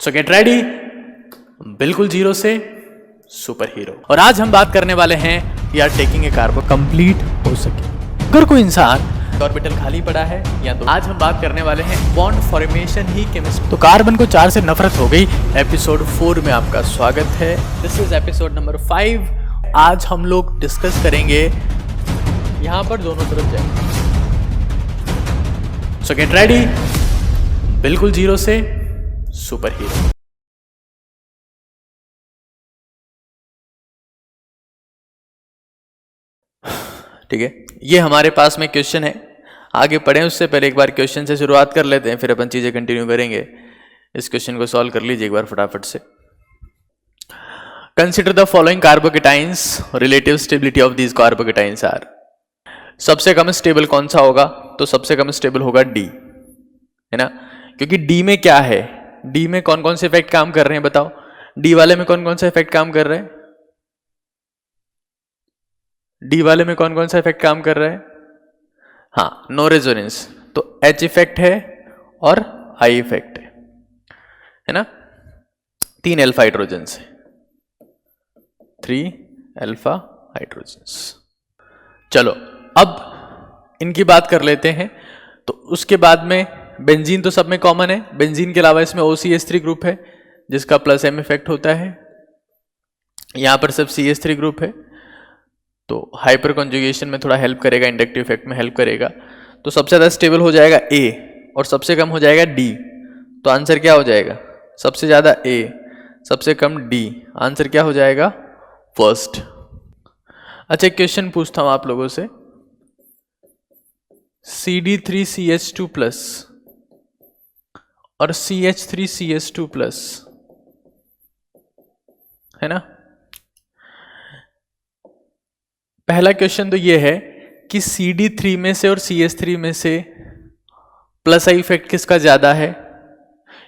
सो get ready, बिल्कुल zero से super hero. और आज हम बात करने वाले हैं यार टेकिंग ए कार्बो कंप्लीट हो सके अगर कोई इंसान ऑर्बिटल खाली पड़ा है या तो आज हम बात करने वाले हैं बॉन्ड फॉर्मेशन ही केमिस्ट्री। तो कार्बन को 4 से नफरत हो गई। एपिसोड 4 में आपका स्वागत है। This is episode number 5। आज हम लोग डिस्कस करेंगे, यहां पर दोनों तरफ जाएंगे। सो गेट रेडी, बिल्कुल जीरो से सुपर हीरो। ठीक है, ये हमारे पास में क्वेश्चन है। आगे पढ़ें उससे पहले एक बार क्वेश्चन से शुरुआत कर लेते हैं, फिर अपन चीजें कंटिन्यू करेंगे। इस क्वेश्चन को सॉल्व कर लीजिए एक बार फटाफट से। Consider the following carbocations, relative stability of these carbocations are. सबसे कम स्टेबल कौन सा होगा? तो सबसे कम स्टेबल होगा डी, है ना, क्योंकि डी में क्या है, डी में कौन कौन से इफेक्ट काम कर रहे हैं बताओ। डी वाले में कौन कौन सा इफेक्ट काम कर रहे हैं? डी वाले में कौन कौन सा इफेक्ट काम कर रहा है? हाँ, नो रेजोनेंस, तो एच इफेक्ट है और आई इफेक्ट है ना। 3 अल्फा हाइड्रोजन्स है, 3 अल्फा हाइड्रोजन्स। चलो अब इनकी बात कर लेते हैं। तो उसके बाद में बेंजीन तो सब में कॉमन है। बेंजीन के अलावा इसमें OCH3 ग्रुप है जिसका प्लस M इफेक्ट होता है। यहां पर सिर्फ CH3 ग्रुप है, तो हाइपर कॉन्जुगेशन में थोड़ा हेल्प करेगा, इंडक्टिव इफेक्ट में हेल्प करेगा। तो सबसे ज्यादा स्टेबल हो जाएगा A और सबसे कम हो जाएगा D। तो आंसर क्या हो जाएगा? सबसे ज्यादा A, सबसे कम D। आंसर क्या हो जाएगा? फर्स्ट। अच्छा, एक क्वेश्चन पूछता हूं आप लोगों से। CD3CH2 प्लस और CH3CH2 प्लस, है ना। पहला क्वेश्चन तो ये है कि CD3 में से और CH3 में से प्लस आई इफेक्ट किसका ज्यादा है।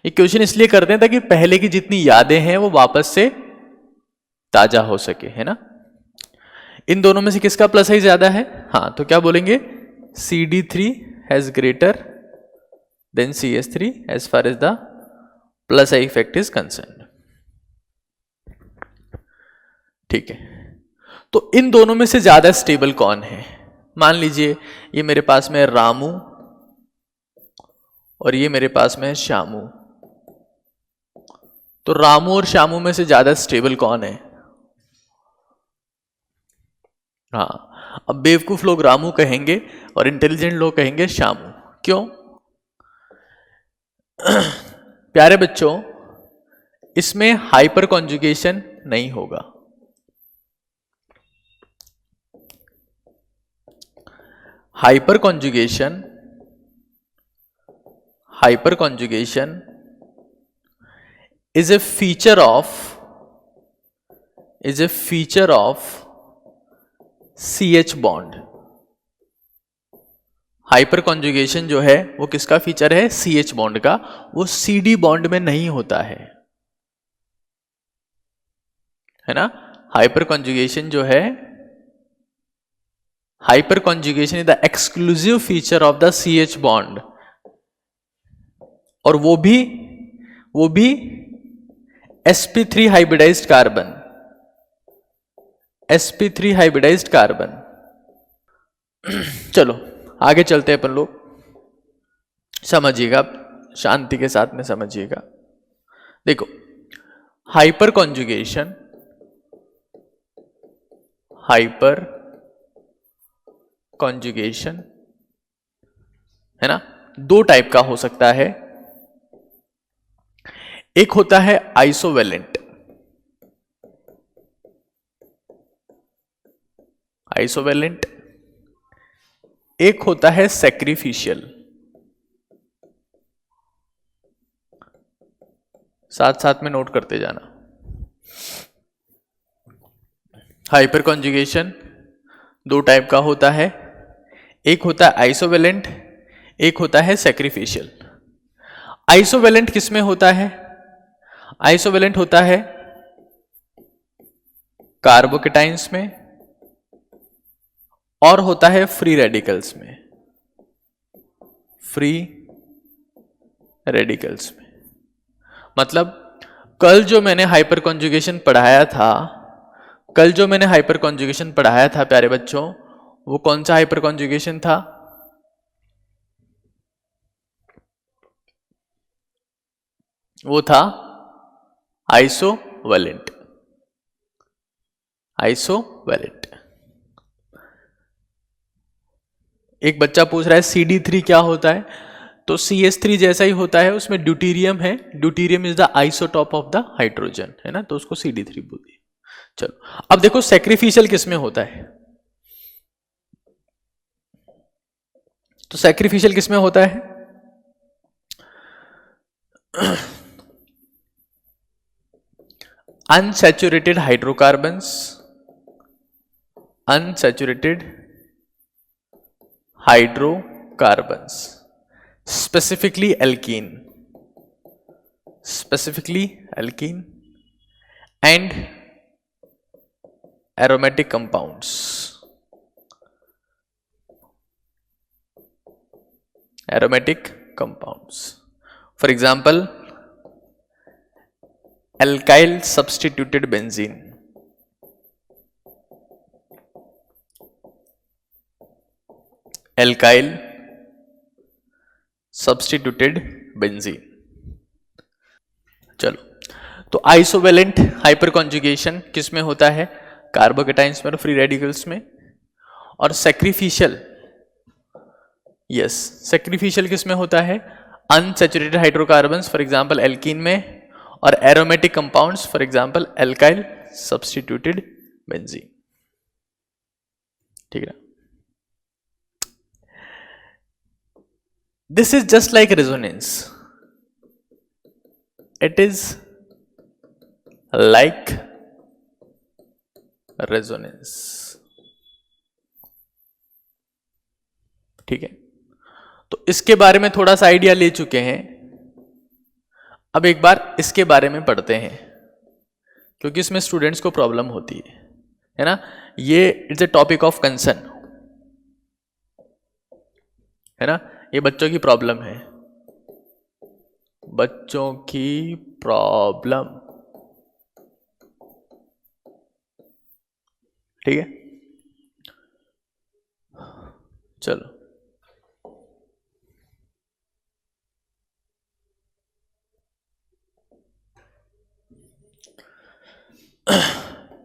ये क्वेश्चन इसलिए करते हैं ताकि पहले की जितनी यादें हैं वो वापस से ताजा हो सके, है ना। इन दोनों में से किसका प्लस आई ज्यादा है? हाँ, तो क्या बोलेंगे? CD3 has greater than CH3 as far as the plus I effect is concern. ठीक है, तो इन दोनों में से ज्यादा स्टेबल कौन है? मान लीजिए ये मेरे पास में है रामू और ये मेरे पास में है श्यामू। तो रामू और श्यामू में से ज्यादा स्टेबल कौन है? हाँ, अब बेवकूफ लोग रामू कहेंगे और इंटेलिजेंट लोग कहेंगे श्यामू। क्यों? प्यारे बच्चों, इसमें हाइपर कॉन्जुगेशन नहीं होगा। Hyper conjugation is a feature of CH bond। Hyper conjugation जो है वो किसका फीचर है? CH बॉन्ड का। वो CD बॉन्ड में नहीं होता है ना। हाइपर कॉन्जुगेशन जो है, hyperconjugation is the exclusive feature of the CH bond, और वो भी sp3 hybridised carbon, sp3 hybridised carbon. चलो आगे चलते हैं अपन लोग। समझिएगा, शांति के साथ में समझिएगा। देखो, हाइपर कॉन्जुगेशन है ना, 2 टाइप का हो सकता है। एक होता है आइसोवेलेंट, एक होता है सैक्रिफिशियल। साथ साथ में नोट करते जाना। हाइपर कॉन्जुगेशन 2 टाइप का होता है, एक होता है आइसोवेलेंट, एक होता है सैक्रिफिशियल। आइसोवेलेंट किसमें होता है? आइसोवेलेंट होता है कार्बोकेटाइंस में और होता है फ्री रेडिकल्स में। फ्री रेडिकल्स में मतलब कल जो मैंने हाइपर कॉन्जुगेशन पढ़ाया था, कल जो मैंने हाइपर कॉन्जुगेशन पढ़ाया था प्यारे बच्चों, वो कौन सा हाइपर कॉन्जुगेशन था? वो था आइसोवेलेंट। आइसोवेलेंट। एक बच्चा पूछ रहा है CD3 क्या होता है, तो CH3 जैसा ही होता है, उसमें ड्यूटीरियम है। Deuterium is the isotope of the hydrogen, है ना, तो उसको CD3 बोलती है। चलो अब देखो सैक्रिफिशियल किसमें होता है, तो सैक्रिफिशियल किसमें होता है? Unsaturated hydrocarbons, unsaturated hydrocarbons, specifically alkene, specifically alkene and aromatic compounds, aromatic compounds. For example, alkyl substituted benzene, alkyl substituted benzene. चलो, तो आइसोवेलेंट हाइपर कॉन्जुगेशन किस में होता है? कार्बोकेटाइंस में और फ्री रेडिकल्स में। और सैक्रिफिशियल, यस, सैक्रिफिशियल किस में होता है? Unsaturated hydrocarbons for example alkene में, और aromatic compounds for example alkyl substituted benzene. ठीक है, this is just like resonance, it is like resonance. ठीक है, तो इसके बारे में थोड़ा सा आइडिया ले चुके हैं, अब एक बार इसके बारे में पढ़ते हैं, क्योंकि इसमें स्टूडेंट्स को प्रॉब्लम होती है ना। ये it's a topic of concern, है ना, ये बच्चों की प्रॉब्लम है, बच्चों की प्रॉब्लम। ठीक है, चलो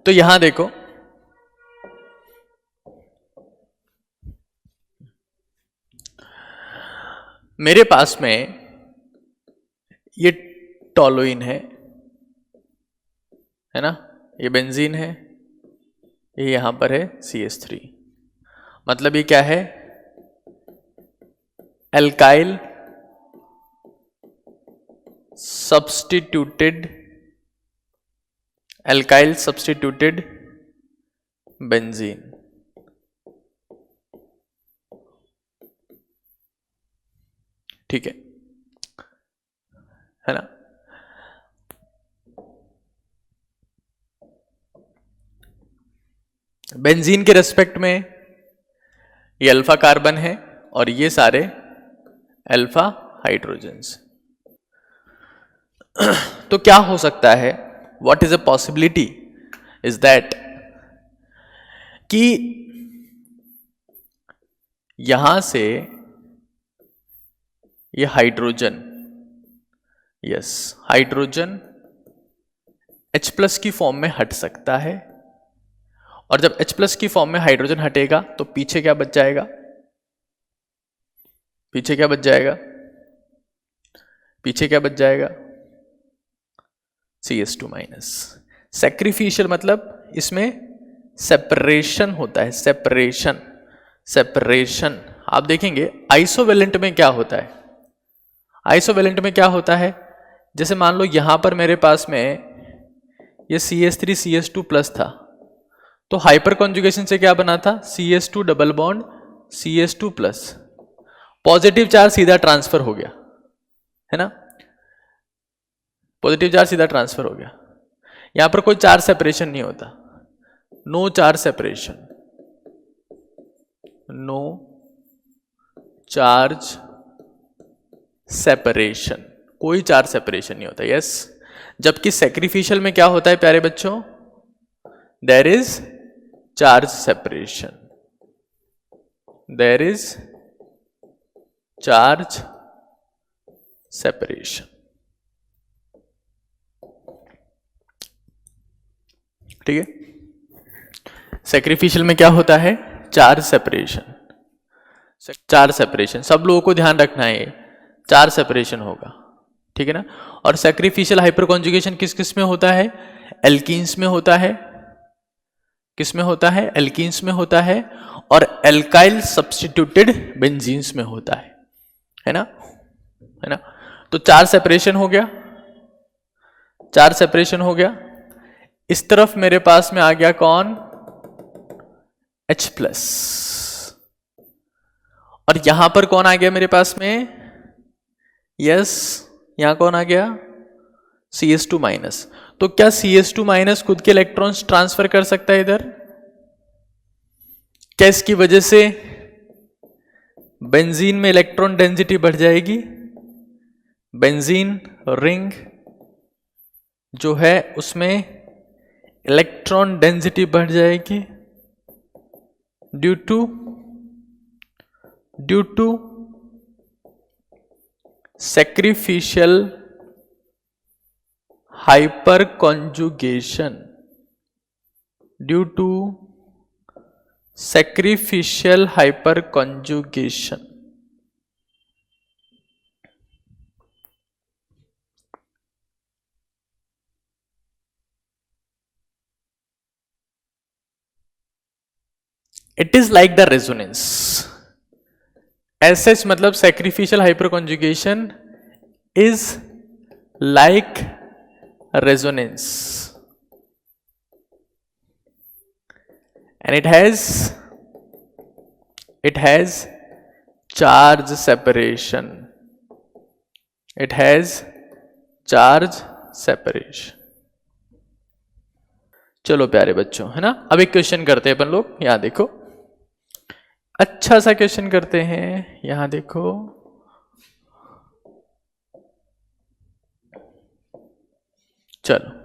तो यहां देखो, मेरे पास में ये टॉलुइन है ना, ये बेंजीन है, ये यहां पर है CH3, मतलब ये क्या है? Alkyl substituted, alkyl substituted benzene. ठीक है ना। बेंजीन के रेस्पेक्ट में ये अल्फा कार्बन है और ये सारे अल्फा हाइड्रोजन्स। तो क्या हो सकता है, what is a possibility is that कि यहां से ये हाइड्रोजन, यस, हाइड्रोजन H+ की फॉर्म में हट सकता है, और जब H+ की फॉर्म में हाइड्रोजन हटेगा तो पीछे क्या बच जाएगा? पीछे क्या बच जाएगा? पीछे क्या बच जाएगा? CS2-। सैक्रिफिशियल मतलब इसमें सेपरेशन होता है, सेपरेशन, सेपरेशन। आप देखेंगे आइसोवेलेंट में क्या होता है, आइसोवेलेंट में क्या होता है, जैसे मान लो यहां पर मेरे पास में ये CH3 CH2+ था, तो हाइपर कॉन्जुगेशन से क्या बना था? CH2 double bond CH2+, positive charge सीधा ट्रांसफर हो गया, है ना, पॉजिटिव चार्ज सीधा ट्रांसफर हो गया। यहां पर कोई चार्ज सेपरेशन नहीं होता, no charge separation, no charge separation, कोई चार्ज सेपरेशन नहीं होता। यस, जबकि सैक्रिफिशियल में क्या होता है प्यारे बच्चों, there is charge separation, there is charge separation. ठीक है, सैक्रिफिशियल में क्या होता है, चार्ज सेपरेशन, चार्ज सेपरेशन, सब लोगों को ध्यान रखना है, चार्ज सेपरेशन होगा, ठीक है ना। और सैक्रिफिशियल हाइपर कॉन्जुगेशन किस किस में होता है, एल्कीन्स में होता है, किस में होता है, एल्कीन्स में होता है, और एल्काइल सब्स्टिट्यूटेड बेंजीन्स में होता है ना, है ना। तो चार्ज सेपरेशन हो गया, चार्ज सेपरेशन हो गया। इस तरफ मेरे पास में आ गया कौन, H+, और यहां पर कौन आ गया मेरे पास में, यस, यहां कौन आ गया, CS2-। तो क्या CS2- खुद के इलेक्ट्रॉन्स ट्रांसफर कर सकता है इधर, क्या इसकी वजह से बेंजीन में इलेक्ट्रॉन डेंसिटी बढ़ जाएगी, बेंजीन रिंग जो है उसमें इलेक्ट्रॉन डेंसिटी बढ़ जाएगी due to sacrificial hyperconjugation, due to sacrificial hyperconjugation. It is like the resonance, ऐसे मतलब sacrificial hyperconjugation is like resonance and it has charge separation, it has charge separation। चलो प्यारे बच्चों, है ना, अब एक क्वेश्चन करते हैं अपन लोग, यहां देखो, अच्छा सा क्वेश्चन करते हैं, यहां देखो, चलो,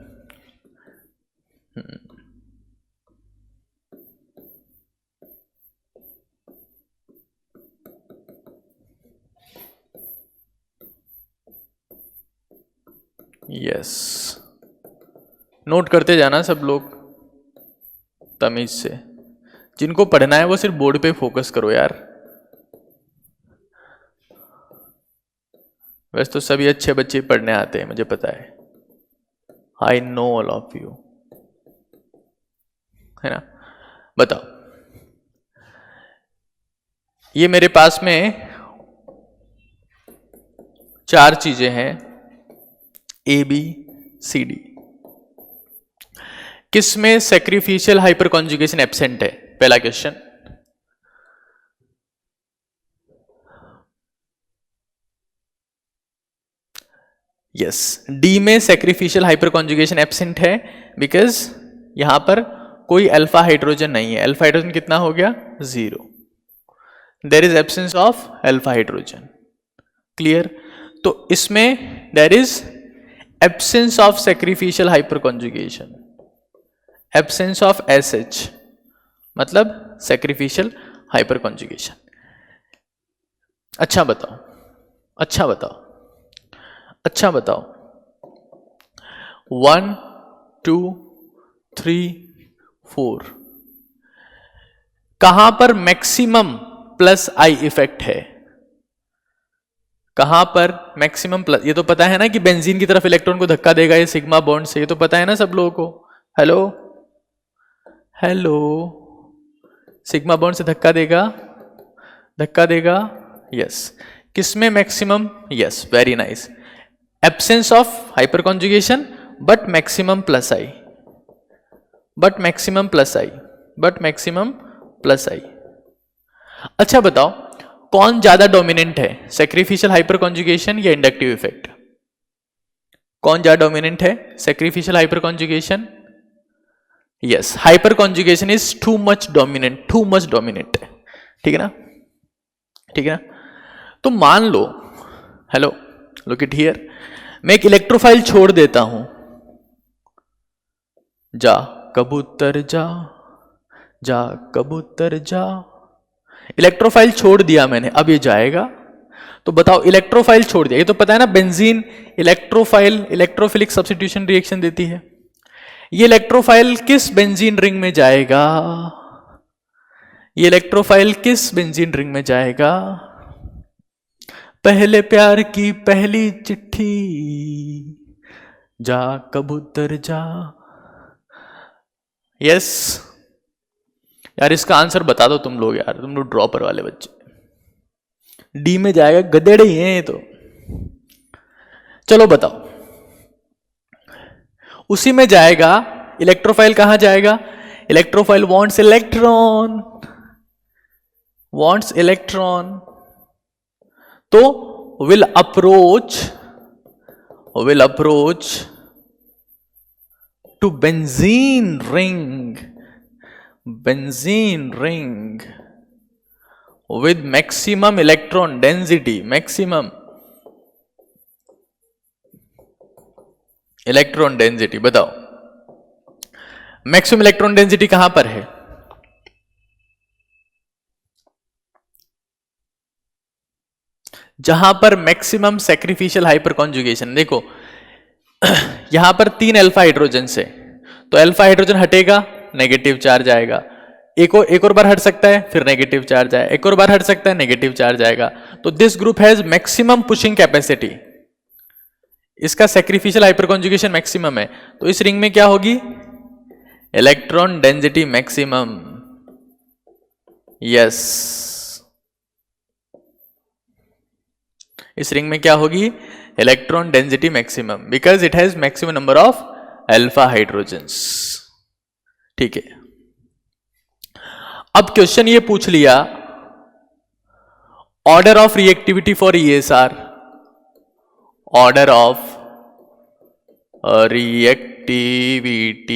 यस, नोट करते जाना सब लोग तमीज से, जिनको पढ़ना है वो सिर्फ बोर्ड पे फोकस करो यार। वैसे तो सभी अच्छे बच्चे पढ़ने आते हैं, मुझे पता है, I know all of you, है ना। बताओ, ये मेरे पास में चार चीजें हैं, ABCD, किसमें सैक्रिफिशियल हाइपर कॉन्जुगेशन एब्सेंट है, पहला क्वेश्चन। यस, डी में सैक्रिफिशियल हाइपर कॉन्जुगेशन एब्सेंट है, बिकॉज यहां पर कोई अल्फा हाइड्रोजन नहीं है, अल्फा हाइड्रोजन कितना हो गया, 0, there is absence of alpha hydrogen, clear. तो इसमें there is absence of sacrificial hyperconjugation, absence of SH, मतलब सैक्रिफिशियल हाइपर कॉन्जुगेशन। अच्छा बताओ, अच्छा बताओ, अच्छा बताओ, 1 2 3 4 कहां पर मैक्सिमम प्लस I इफेक्ट है, कहां पर मैक्सिमम प्लस, ये तो पता है ना कि बेंजीन की तरफ इलेक्ट्रॉन को धक्का देगा ये सिग्मा बॉन्ड से, ये तो पता है ना सब लोगों को, हेलो हेलो, सिग्मा बॉन्ड से धक्का देगा, धक्का देगा, यस। किसमें maximum, yes, very nice, absence of hyper conjugation but maximum plus I, but maximum plus I, but maximum plus I। अच्छा बताओ, कौन ज्यादा डोमिनेंट है, सैक्रिफिशियल हाइपर कॉन्जुगेशन या इंडक्टिव इफेक्ट, कौन ज्यादा डोमिनेंट है, sacrificial hyper conjugation, yes, hyper conjugation is too much dominant, too much dominant है, ठीक है ना, ठीक है ना। तो मान लो, हेलो, लुक इट हियर, मैं एक इलेक्ट्रोफाइल छोड़ देता हूं, जा कबूतर जा, जा कबूतर जा, इलेक्ट्रोफाइल छोड़ दिया मैंने, अब ये जाएगा। तो बताओ इलेक्ट्रोफाइल छोड़ दिया, ये तो पता है ना benzene electrophile electrophilic substitution reaction देती है। ये इलेक्ट्रोफाइल किस बेंजीन रिंग में जाएगा, ये इलेक्ट्रोफाइल किस बेंजीन रिंग में जाएगा? पहले प्यार की पहली चिट्ठी, जा कबूतर जा। यस यार, इसका आंसर बता दो तुम लोग, यार तुम लोग ड्रॉपर वाले बच्चे। डी में जाएगा, गधेड़े ही हैं ये तो। चलो बताओ, उसी में जाएगा इलेक्ट्रोफाइल। कहां जाएगा? Electrophile wants electron, wants electron, तो will approach to benzene ring with maximum electron density, maximum electron density। बताओ मैक्सिमम इलेक्ट्रॉन डेंसिटी कहां पर है? जहां पर मैक्सिमम सैक्रिफिशियल हाइपर कॉन्जुगेशन। देखो यहां पर 3 अल्फा हाइड्रोजन से, तो अल्फा हाइड्रोजन हटेगा, नेगेटिव चार्ज आएगा। एक और बार हट सकता है, फिर नेगेटिव चार्ज आएगा, एक और बार हट सकता है, नेगेटिव चार्ज आएगा। तो this group has maximum pushing capacity, इसका सैक्रिफिशियल हाइपर कॉन्जुगेशन मैक्सिमम है। तो इस रिंग में क्या होगी? Electron density maximum. यस, इस रिंग में क्या होगी? Electron density maximum, because it has maximum number of alpha hydrogens. ठीक है, अब क्वेश्चन ये पूछ लिया, order of reactivity for ESR, order of reactivity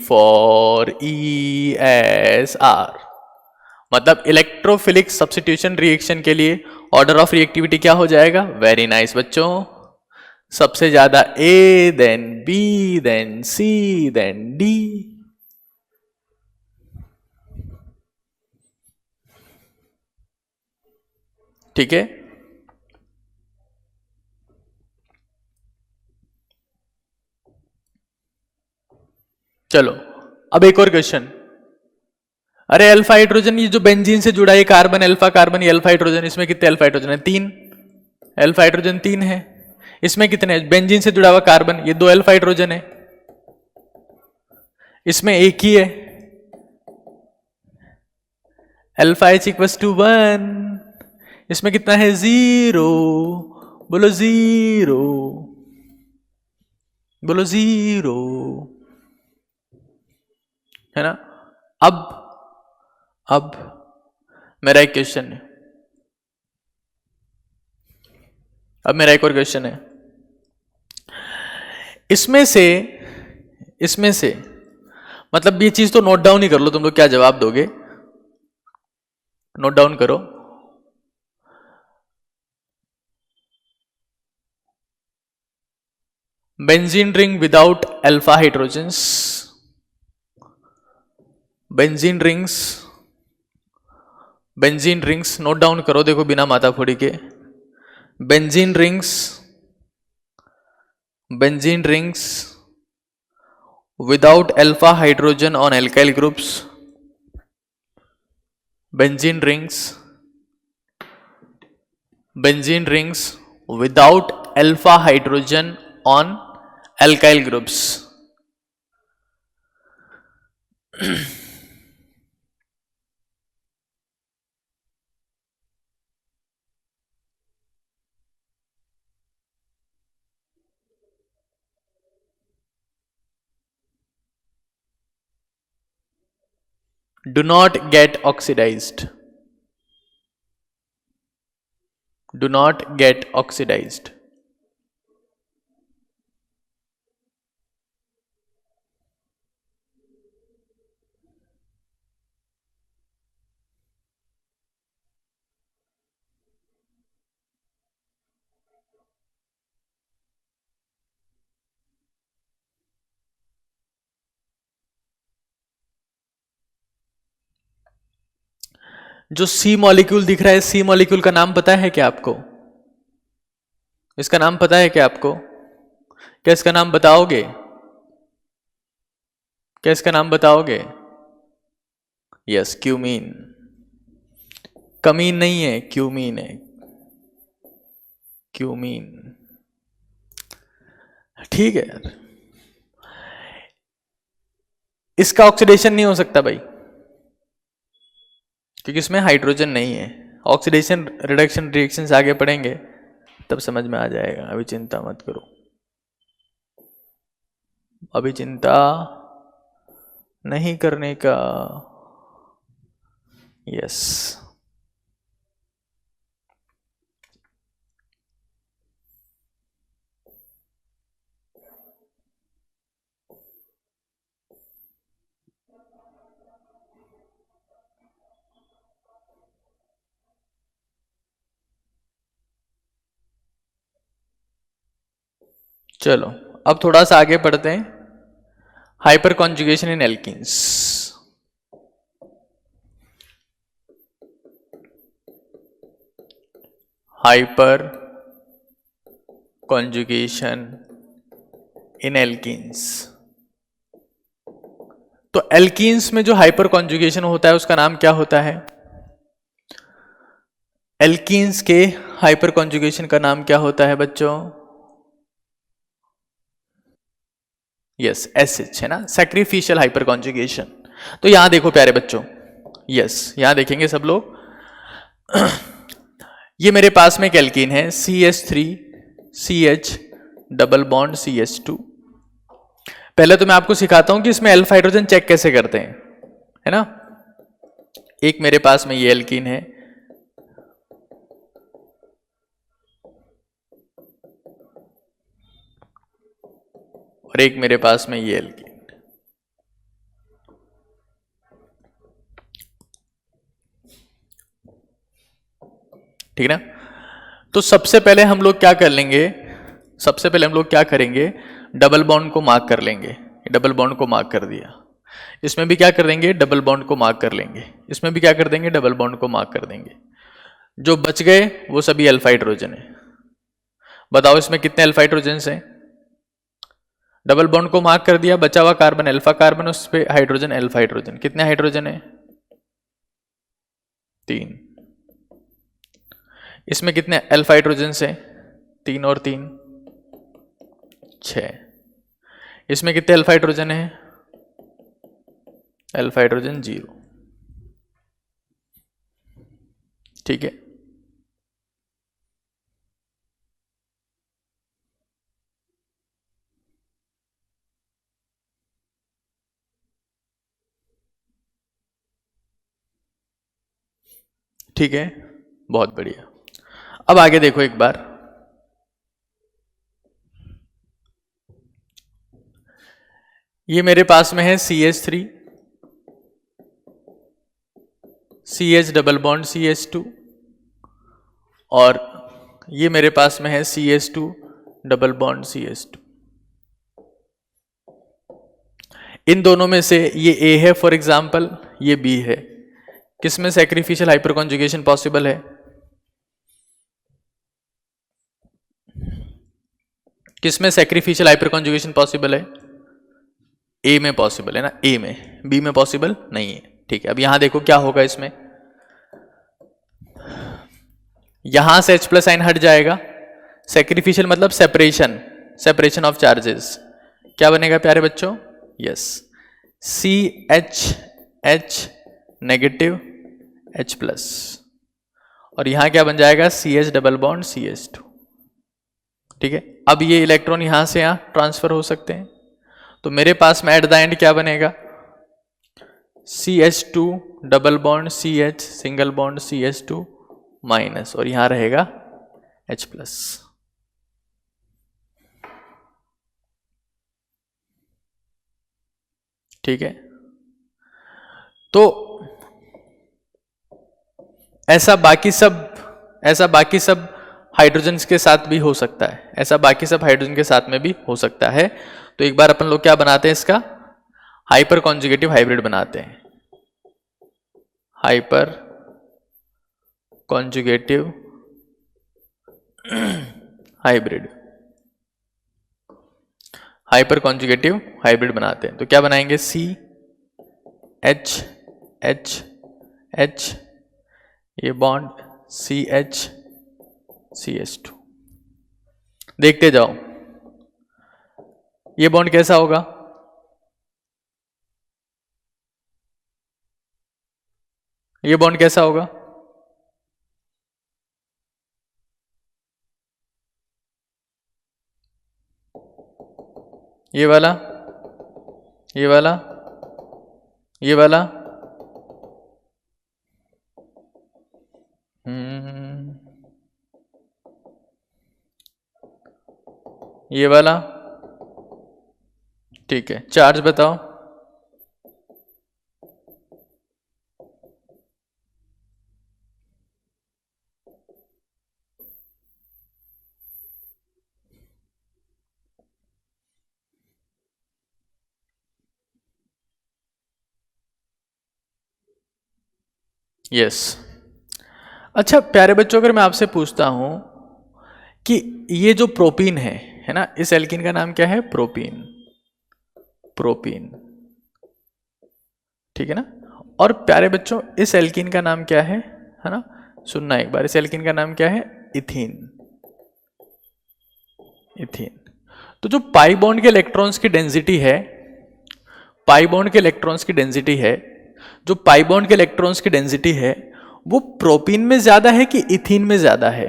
for ESR, मतलब इलेक्ट्रोफिलिक सब्स्टिट्यूशन रिएक्शन के लिए ऑर्डर ऑफ रिएक्टिविटी क्या हो जाएगा? वेरी नाइस बच्चों, सबसे ज्यादा ए, देन बी, देन सी, देन डी। ठीक है, चलो अब एक और क्वेश्चन। अरे अल्फा हाइड्रोजन, ये जो बेंजीन से जुड़ा है कार्बन, अल्फा कार्बन, ये अल्फा हाइड्रोजन, इसमें कितने अल्फा हाइड्रोजन है? 3 अल्फा हाइड्रोजन 3 है। इसमें कितने? बेंजीन से जुड़ा हुआ कार्बन, ये 2 अल्फा हाइड्रोजन है, इसमें एक ही है। अल्फा एच इक्वल्स टू 1, इसमें कितना है? 0। बोलो 0, बोलो 0, है ना? अब मेरा एक क्वेश्चन है, अब मेरा एक और क्वेश्चन है। इसमें से मतलब ये चीज तो नोट डाउन ही कर लो तुम लोग, क्या जवाब दोगे? नोट डाउन करो। Benzene ring without alpha hydrogens, benzene rings note down करो, देखो बिना माथा फोड़ी के। Benzene rings without alpha hydrogen on alkyl groups, benzene rings without alpha hydrogen on alkyl groups। do not get oxidized, do not get oxidized। जो सी molecule दिख रहा है, सी molecule का नाम पता है क्या आपको? इसका नाम पता है क्या आपको? क्या इसका नाम बताओगे? क्या इसका नाम बताओगे? Yes, cumene. कमीन नहीं है, क्यूमीन है, क्यूमीन। ठीक है यार, इसका ऑक्सीडेशन नहीं हो सकता भाई, क्योंकि इसमें हाइड्रोजन नहीं है। ऑक्सीडेशन रिडक्शन रिएक्शंस आगे पढ़ेंगे तब समझ में आ जाएगा, अभी चिंता मत करो, अभी चिंता नहीं करने का। यस, चलो अब थोड़ा सा आगे पढ़ते हैं। हाइपर कॉन्जुगेशन इन एल्कीन्स। हाइपर कॉन्जुगेशन इन एल्कीन्स। तो एल्कीन्स में जो हाइपर कॉन्जुगेशन होता है उसका नाम क्या होता है? एल्कीन्स के हाइपर कॉन्जुगेशन का नाम क्या होता है बच्चों? यस, एसएच है ना, सैक्रिफिशियल हाइपर कॉन्जुगेशन। तो यहां देखो प्यारे बच्चों, यस यहां देखेंगे सब लोग। ये मेरे पास में एक एल्कीन है, CH3 CH double bond CH2। पहले तो मैं आपको सिखाता हूं कि इसमें अल्फा हाइड्रोजन चेक कैसे करते हैं, है ना। एक मेरे पास में ये एल्कीन है, और एक मेरे पास में ये एल्कीन। ठीक है ना। तो सबसे पहले हम लोग क्या कर लेंगे, सबसे पहले हम लोग क्या करेंगे, डबल बॉन्ड को मार्क कर लेंगे। डबल बॉन्ड को मार्क कर दिया, इसमें भी क्या कर देंगे, डबल बॉन्ड को मार्क कर लेंगे, इसमें भी क्या कर देंगे, डबल बॉन्ड को मार्क कर देंगे। जो बच गए वो सभी अल्फा हाइड्रोजन है। बताओ इसमें कितने अल्फा हाइड्रोजन हैं? डबल बॉन्ड को मार्क कर दिया, बचा हुआ कार्बन अल्फा कार्बन, उस पे हाइड्रोजन अल्फा हाइड्रोजन। कितने हाइड्रोजन है? 3। इसमें कितने अल्फा हाइड्रोजन हैं? 3 और 3 6। इसमें कितने अल्फा हाइड्रोजन है? Alpha hydrogen 0। ठीक है, ठीक है, बहुत बढ़िया। अब आगे देखो एक बार, ये मेरे पास में है CH3 CH double bond CH2, और ये मेरे पास में है CH2 डबल बॉन्ड CH2। इन दोनों में से ये A है फॉर एग्जांपल, ये B है। किसमें सैक्रिफिशियल हाइपर कॉन्जुगेशन पॉसिबल है? किसमें सैक्रिफिशियल हाइपर कॉन्जुगेशन पॉसिबल है? A में पॉसिबल है ना, A में। B में पॉसिबल नहीं है। ठीक है, अब यहां देखो क्या होगा इसमें, यहां से H प्लस साइन हट जाएगा। सैक्रिफिशियल मतलब सेपरेशन, सेपरेशन ऑफ चार्जेस। क्या बनेगा प्यारे बच्चों? Yes, CH negative H plus, और यहां क्या बन जाएगा, CH डबल बॉन्ड CH2। ठीक है, अब ये इलेक्ट्रॉन यहां से यहां ट्रांसफर हो सकते हैं। तो मेरे पास में एट द एंड क्या बनेगा, CH2 double bond CH single bond CH2 minus, और यहां रहेगा H प्लस। ठीक है, तो ऐसा बाकी सब हाइड्रोजन के साथ भी हो सकता है, ऐसा बाकी सब हाइड्रोजन के साथ में भी हो सकता है। तो एक बार अपन लोग क्या बनाते हैं, इसका हाइपर कॉन्जुगेटिव हाइब्रिड बनाते हैं। Hyper conjugative hybrid, hyper conjugative hybrid बनाते हैं। तो क्या बनाएंगे, सी एच एच एच, ये बॉन्ड CH2। देखते जाओ ये बॉन्ड कैसा होगा, ये बॉन्ड कैसा होगा, ये वाला, ये वाला, ये वाला, ये वाला, ठीक है। चार्ज बताओ, यस। अच्छा प्यारे बच्चों, अगर मैं आपसे पूछता हूं कि ये जो प्रोपीन है ना, इस एल्कीन का नाम क्या है, प्रोपीन, प्रोपीन, ठीक है ना। और प्यारे बच्चों इस एल्कीन का नाम क्या है ना, सुनना एक बार, इस एल्कीन का नाम क्या है, इथीन, इथीन। तो जो पाई बॉन्ड के इलेक्ट्रॉन्स की डेंसिटी है, पाई बॉन्ड के इलेक्ट्रॉन्स की डेंसिटी है, जो पाई बॉन्ड के इलेक्ट्रॉन्स की डेंसिटी है वो प्रोपीन में ज्यादा है कि इथीन में ज्यादा है,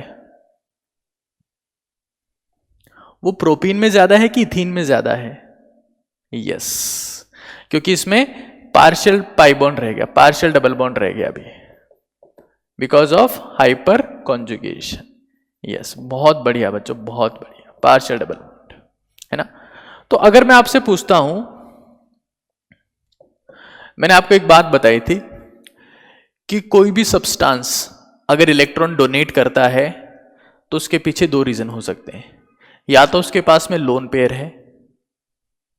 वो प्रोपीन में ज्यादा है कि इथीन में ज्यादा है, यस, क्योंकि इसमें पार्शियल पाई बॉन्ड रह गया, पार्शियल डबल बॉन्ड रह गया अभी, because of hyper conjugation, yes. बहुत बढ़िया बच्चों, बहुत बढ़िया, पार्शियल डबल बॉन्ड है ना। तो अगर मैं आपसे पूछता हूं, मैंने आपको एक बात बताई थी कि कोई भी सब्सटेंस अगर इलेक्ट्रॉन डोनेट करता है तो उसके पीछे दो रीजन हो सकते हैं, या तो उसके पास में लोन पेयर है,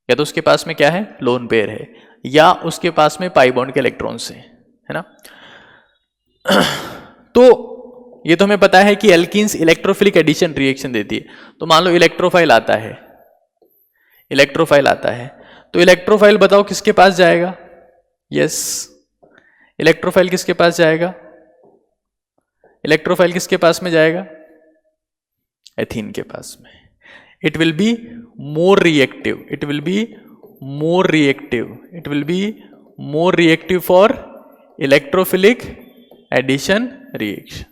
या तो उसके पास में क्या है, लोन पेयर है, या उसके पास में पाई बॉन्ड के इलेक्ट्रॉन्स है ना। तो ये तो हमें पता है कि एल्कीन्स इलेक्ट्रोफिलिक एडिशन रिएक्शन देती है। तो मान लो इलेक्ट्रोफाइल आता है, इलेक्ट्रोफाइल आता है, तो इलेक्ट्रोफाइल बताओ किसके पास जाएगा, यस, इलेक्ट्रोफाइल किसके पास जाएगा, इलेक्ट्रोफाइल किसके पास में जाएगा, एथीन के पास में। It will be more reactive, it will be more reactive, it will be more reactive for electrophilic addition reaction.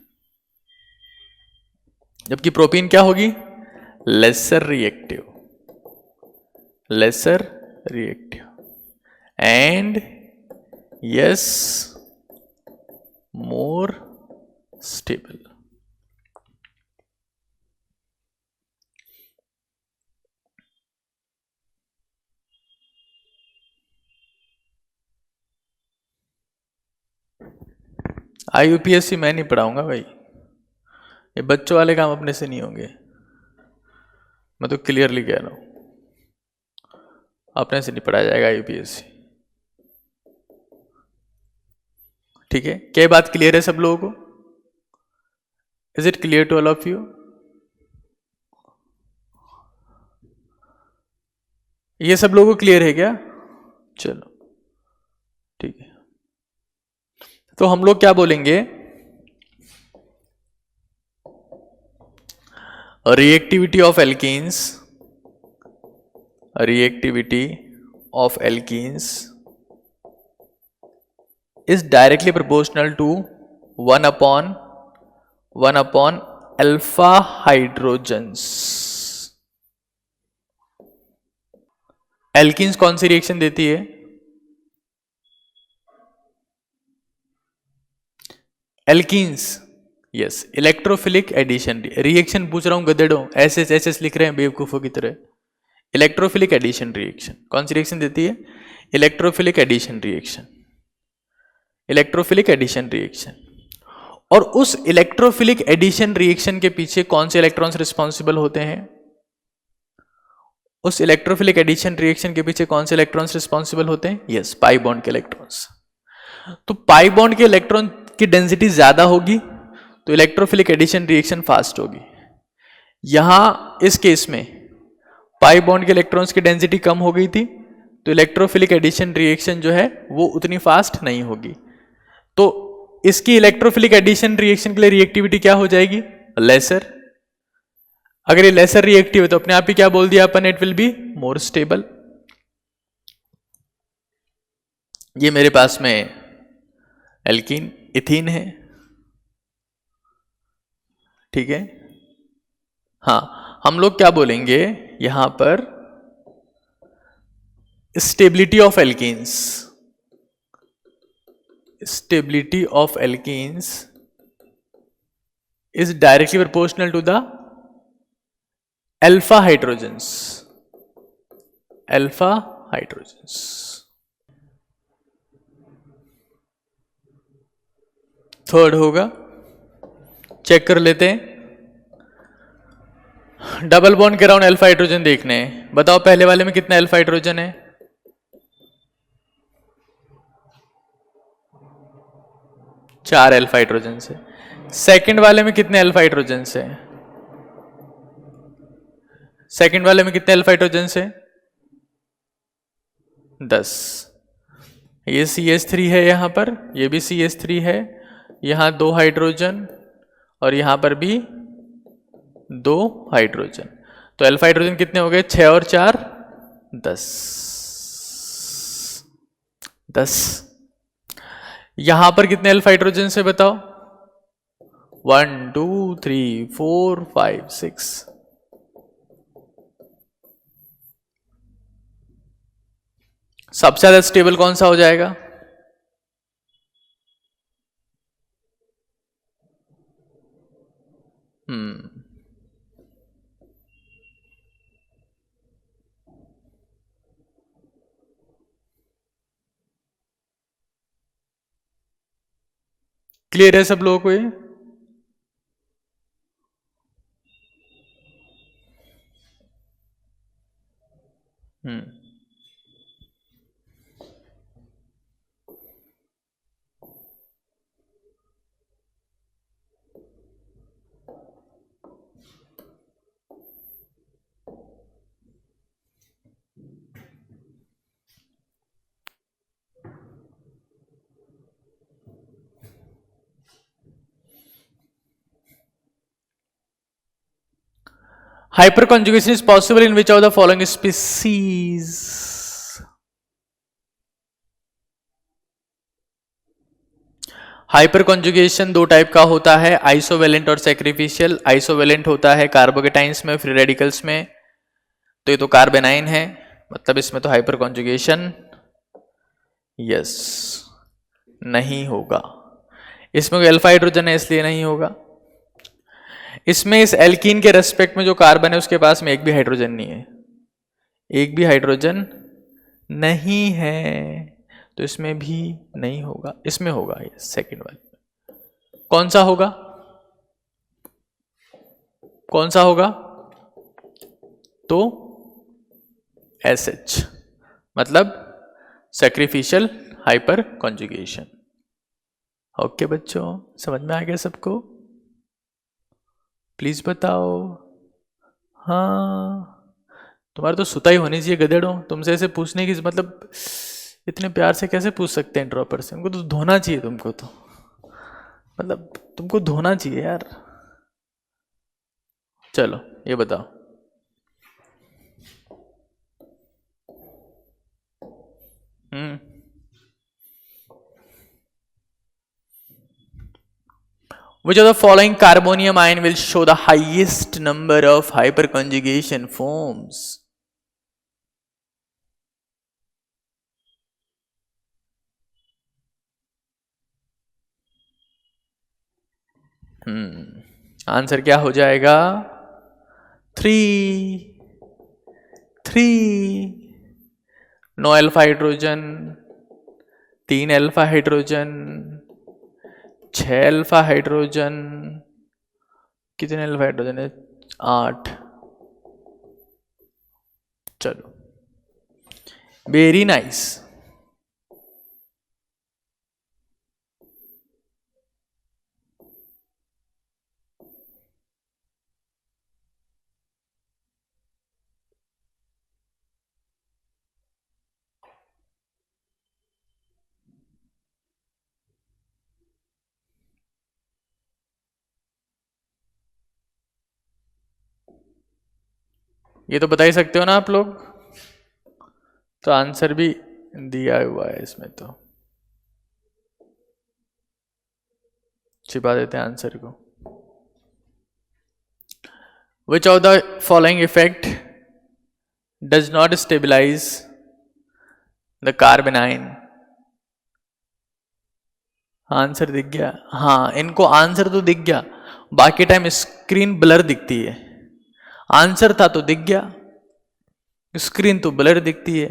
जबकि प्रोपीन क्या होगी, lesser reactive, lesser reactive, and yes more stable. IUPAC मैं नहीं पढ़ाऊंगा भाई, ये बच्चों वाले काम अपने से नहीं होंगे, मैं तो क्लियरली कह रहा हूं, अपने से नहीं पढ़ाया जाएगा IUPAC, ठीक है। क्या बात क्लियर है सब लोगों को, is it clear to all of you, ये सब लोगों को क्लियर है क्या, चलो ठीक है। तो हम लोग क्या बोलेंगे, reactivity of alkenes, reactivity of alkenes is directly proportional to 1 upon alpha hydrogens। Alkenes कौन सी रिएक्शन देती है, alkenes, yes, electrophilic addition reaction पूछ रहा हूं गधेड़ों, एस लिख रहे हैं बेवकूफों की तरह। इलेक्ट्रोफिलिक एडिशन रिएक्शन कौन सी रिएक्शन देती है, electrophilic addition reaction, electrophilic addition reaction. और उस इलेक्ट्रोफिलिक एडिशन रिएक्शन के पीछे कौन से इलेक्ट्रॉन्स रिस्पॉन्सिबल होते हैं, उस इलेक्ट्रोफिलिक एडिशन रिएक्शन के पीछे कौन से इलेक्ट्रॉन्स रिस्पॉन्सिबल होते हैं, यस, पाई बॉन्ड के इलेक्ट्रॉन्स। तो पाई बॉन्ड के इलेक्ट्रॉन की डेंसिटी ज्यादा होगी तो इलेक्ट्रोफिलिक एडिशन रिएक्शन फास्ट होगी। यहां इस केस में पाई बॉन्ड के इलेक्ट्रॉन्स की डेंसिटी कम हो गई थी, तो इलेक्ट्रोफिलिक एडिशन रिएक्शन जो है वो उतनी फास्ट नहीं होगी। तो इसकी इलेक्ट्रोफिलिक एडिशन रिएक्शन के लिए रिएक्टिविटी क्या हो जाएगी? लेसर। अगर ये लेसर रिएक्टिव है तो अपने आप ही क्या बोल दिया अपन, it will be more stable. ये मेरे पास में एल्कीन इथीन है, ठीक है। हाँ, हम लोग क्या बोलेंगे यहां पर, stability of alkenes, stability of alkenes is directly proportional to the alpha hydrogens, alpha hydrogens. Third होगा, चेक कर लेते हैं। डबल बॉन्ड के अराउंड अल्फा हाइड्रोजन देखने हैं, बताओ पहले वाले में कितना अल्फा हाइड्रोजन है? 4 अल्फा हाइड्रोजन से। सेकंड वाले में कितने अल्फा हाइड्रोजन से? सेकंड वाले में कितने अल्फा हाइड्रोजन से? 10। ये CH3 है यहां पर, ये भी CH3 है, यहां 2 हाइड्रोजन और यहां पर भी 2 हाइड्रोजन। तो अल्फा हाइड्रोजन कितने हो गए? 6 और 4 10। 10। यहां पर कितने अल्फा हाइड्रोजन से बताओ? 1 2 3 4 5 6। सबसे ज्यादा स्टेबल कौन सा हो जाएगा? क्लियर है सब लोगों को ये? Hyperconjugation is possible in which of the following species? हाइपरकॉन्जुगेशन 2 type का होता है, आइसोवेलेंट और सैक्रिफिशियल। आइसोवेलेंट होता है कार्बोकेटाइंस में, फ्री रेडिकल्स में, तो ये तो कार्बेनाइन है, मतलब इसमें तो हाइपरकॉन्जुगेशन यस नहीं होगा। इसमें कोई अल्फा हाइड्रोजन है इसलिए नहीं होगा। इसमें इस एल्कीन के रेस्पेक्ट में जो कार्बन है उसके पास में एक भी हाइड्रोजन नहीं है, एक भी हाइड्रोजन नहीं है, तो इसमें भी नहीं होगा। इसमें होगा, ये सेकंड वाले में। कौन सा होगा? कौन सा होगा? तो SH, मतलब सैक्रिफिशियल हाइपर कॉन्जुगेशन। ओके बच्चों, समझ में आ गया सबको? प्लीज बताओ। हाँ, तुम्हारा तो सुताई होनी चाहिए गधेड़ों, तुमसे ऐसे पूछने की मतलब इतने प्यार से कैसे पूछ सकते हैं ड्रॉपर से? उनको तो धोना चाहिए, तुमको तो मतलब तुमको धोना चाहिए यार। चलो ये बताओ, which of the following carbonium ion will show the highest number of hyperconjugation forms? Answer क्या हो जाएगा? 3। 9 alpha hydrogen, 3 alpha hydrogen, 6 alpha hydrogen, कितने अल्फा हाइड्रोजन है? 8। चलो, वेरी नाइस। ये तो बता ही सकते हो ना आप लोग, तो आंसर भी दिया हुआ है इसमें, तो छिपा देते हैं आंसर को। Which of the following effect does not stabilize the carbanion? Answer दिख गया? हाँ, इनको आंसर तो दिख गया, बाकी टाइम स्क्रीन ब्लर दिखती है। आंसर था तो दिख गया, स्क्रीन तो ब्लर दिखती है।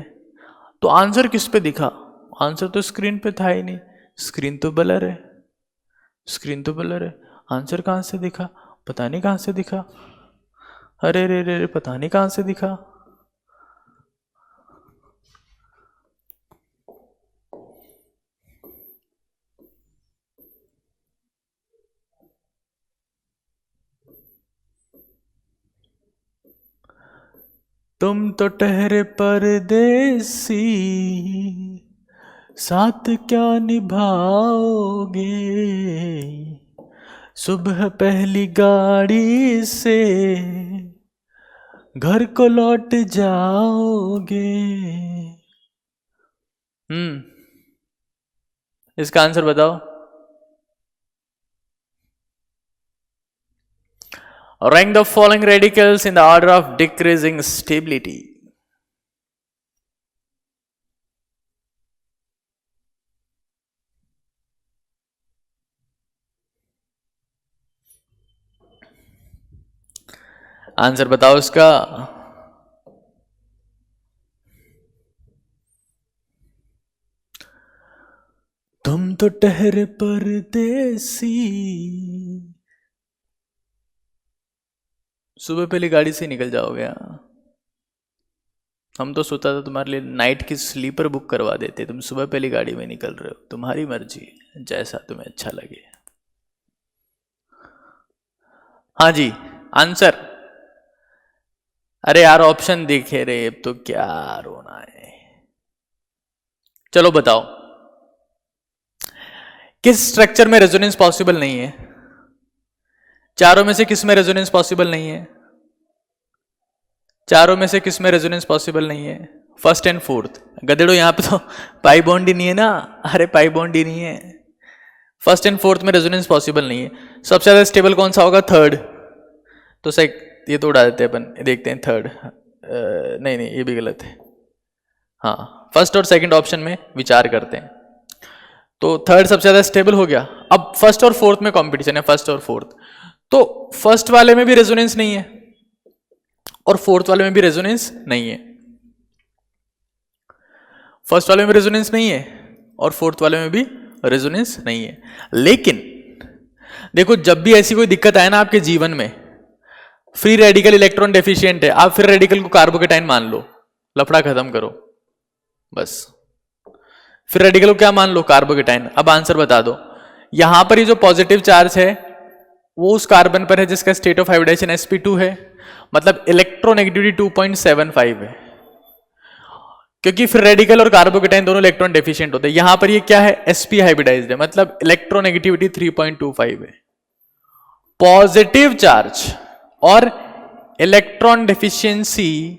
तो आंसर किस पे दिखा? आंसर तो स्क्रीन पे था ही नहीं, स्क्रीन तो ब्लर है, स्क्रीन तो ब्लर है। आंसर कहाँ से दिखा? पता नहीं कहाँ से दिखा। अरे रे रे, पता नहीं कहाँ से दिखा। तुम तो ठहरे परदेसी, साथ क्या निभाओगे, सुबह पहली गाड़ी से घर को लौट जाओगे। इसका आंसर बताओ। Rank the following radicals in the order of decreasing stability. Answer बताओ इसका। तुम तो ठहरे परदेसी, सुबह पहले गाड़ी से निकल जाओगे। हम तो सोचा था तुम्हारे लिए नाइट की स्लीपर बुक करवा देते, तुम सुबह पहली गाड़ी में निकल रहे हो। तुम्हारी मर्जी, जैसा तुम्हें अच्छा लगे। हाँ जी, आंसर। अरे यार ऑप्शन दिखे रे, अब तो क्या रोना है। चलो बताओ, किस स्ट्रक्चर में रेजोनेंस पॉसिबल नहीं है? चारों में से किस में रेजोनेंस पॉसिबल नहीं है? चारों में से किस में रेजोनेंस पॉसिबल नहीं है? First and fourth. गधेड़ो, यहां पे तो पाई बॉन्ड ही नहीं है ना। अरे पाई बॉन्ड ही नहीं है। फर्स्ट एंड फोर्थ में रेजोनेंस पॉसिबल नहीं है। सबसे ज्यादा स्टेबल कौन सा होगा? थर्ड। तो सही, ये तो उड़ा देते हैं अपन, देखते हैं थर्ड। नहीं नहीं, ये भी गलत है। हाँ, फर्स्ट और सेकंड ऑप्शन में विचार करते हैं। तो थर्ड सबसे ज्यादा स्टेबल हो गया। अब फर्स्ट और फोर्थ में कंपटीशन है, फर्स्ट और फोर्थ। तो फर्स्ट वाले में भी रेजोनेंस नहीं है और फोर्थ वाले में भी रेजोनेंस नहीं है। फर्स्ट वाले में रेजोनेंस नहीं है और फोर्थ वाले में भी रेजोनेंस नहीं है। लेकिन देखो, जब भी ऐसी कोई दिक्कत आए ना आपके जीवन में, फ्री रेडिकल इलेक्ट्रॉन डेफिशिएंट है, आप फ्री रेडिकल को कार्बोकेटाइन मान लो, लफड़ा खत्म करो बस। फ्री रेडिकल को क्या मान लो? कार्बोकेटाइन। अब आंसर बता दो। यहां पर ये जो पॉजिटिव चार्ज है वो उस कार्बन पर है जिसका स्टेट ऑफ हाइब्रिडाइजेशन sp2 है, मतलब इलेक्ट्रोनेगेटिविटी 2.75 है। क्योंकि फ्री रेडिकल और कार्बोकेटाइन दोनों इलेक्ट्रॉन डेफिशिएंट होते हैं। यहां पर ये क्या है? sp हाइब्रिडाइज्ड है, मतलब इलेक्ट्रोनेगेटिविटी 3.25 है। पॉजिटिव चार्ज और electron deficiency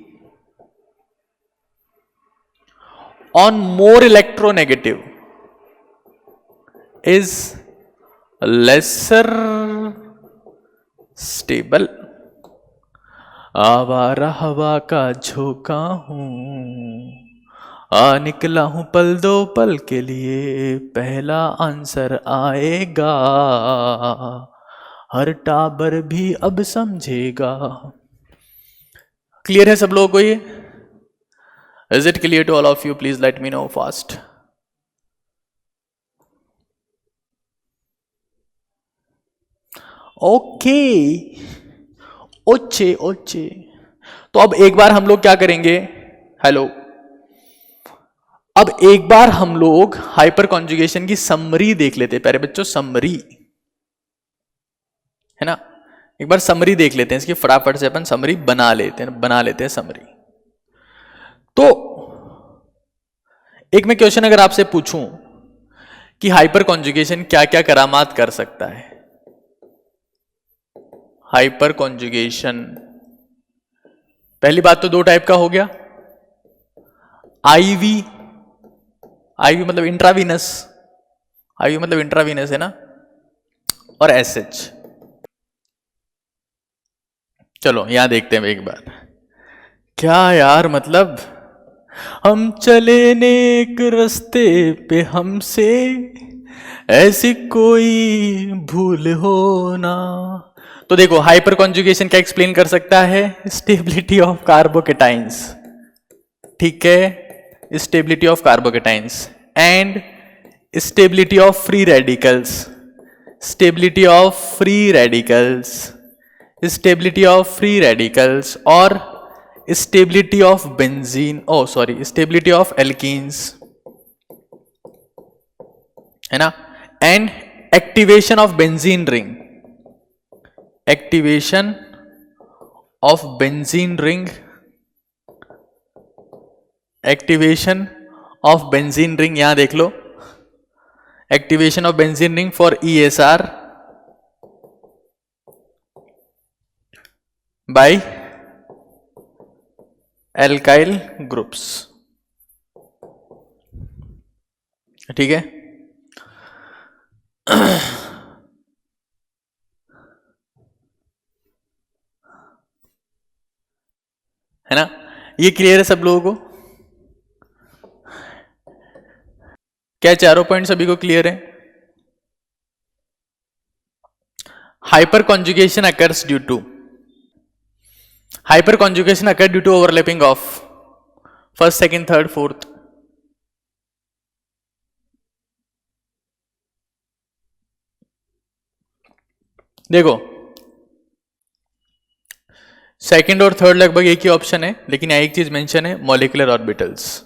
on more electronegative is lesser stable। आवारा हवा का झोंका हूं, आ निकला हूं पल दो पल के लिए, पहला आंसर आएगा, हर टाबर भी अब समझेगा। क्लियर है सब लोगों को ये? Is it clear to all of you? Please let me know fast. Okay, ओचे ओचे। तो अब एक बार हम लोग क्या करेंगे? हेलो, अब एक बार हम लोग हाइपर कॉन्जुगेशन की समरी देख लेते हैं। प्यारे बच्चों, समरी है ना, एक बार समरी देख लेते हैं इसकी, फटाफट से अपन समरी बना लेते हैं समरी। तो एक मैं क्वेश्चन अगर आपसे पूछूं कि हाइपर कॉन्जुगेशन क्या क्या करामात कर सकता है, हाइपर कॉन्जुगेशन पहली बात तो 2 टाइप का हो गया, आईवी, आईवी मतलब इंट्रावीनस, आईवी मतलब इंट्रावीनस है ना, और एसएच। चलो यहां देखते हैं एक बार, क्या यार मतलब, हम चले नेक रास्ते पे हमसे ऐसी कोई भूल हो ना। तो देखो हाइपर कॉन्जुगेशन क्या एक्सप्लेन कर सकता है, स्टेबिलिटी ऑफ कार्बोकेटाइंस, ठीक है, stability of carbocations and stability of free radicals, stability of free radicals, stability of free radicals और stability of benzene, oh sorry stability of alkenes, है ना, and activation of benzene ring, activation of benzene ring, activation of benzene ring, यहां देख लो, activation of benzene ring for ESR by alkyl groups, ठीक है। है ना, ये क्लियर है सब लोगों को? क्या चारों पॉइंट सभी को क्लियर है? Hyperconjugation occurs due to, hyperconjugation occur due to overlapping of first, second, third, fourth. देखो सेकंड और थर्ड लगभग एक ही ऑप्शन है, लेकिन यहाँ एक चीज मेंशन है, मॉलिक्यूलर ऑर्बिटल्स।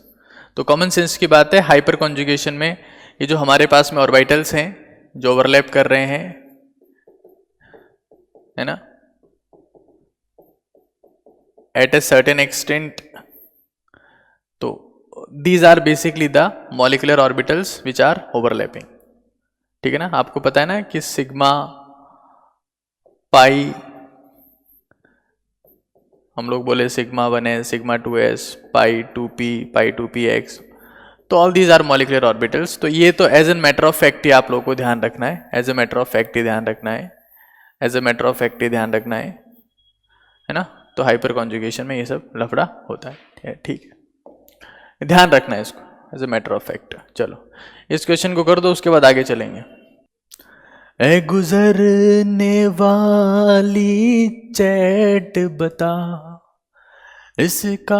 तो कॉमन सेंस की बात है, हाइपर कॉन्जुगेशन में ये जो हमारे पास में ऑर्बिटल्स हैं जो ओवरलैप कर रहे हैं, है ना, एट ए सर्टेन एक्सटेंट, तो these are basically the molecular orbitals which are overlapping, ठीक है ना। आपको पता है ना कि सिग्मा पाई, हम लोग बोले सिग्मा 1s, सिग्मा 2s, पाई 2p, पाई 2px, तो all these are molecular orbitals. तो ये तो as an matter of fact ही आप लोगों को ध्यान रखना है, as a matter of fact ही ध्यान रखना है, as a matter of fact ही ध्यान रखना है ना। तो हाइपर कॉन्जुगेशन में ये सब लफड़ा होता है, ठीक है, ध्यान रखना है इसको as a matter of fact. चलो इस क्वेश्चन को कर दो, उसके बाद आगे चलेंगे। ए गुजरने वाली चैट बता, इसका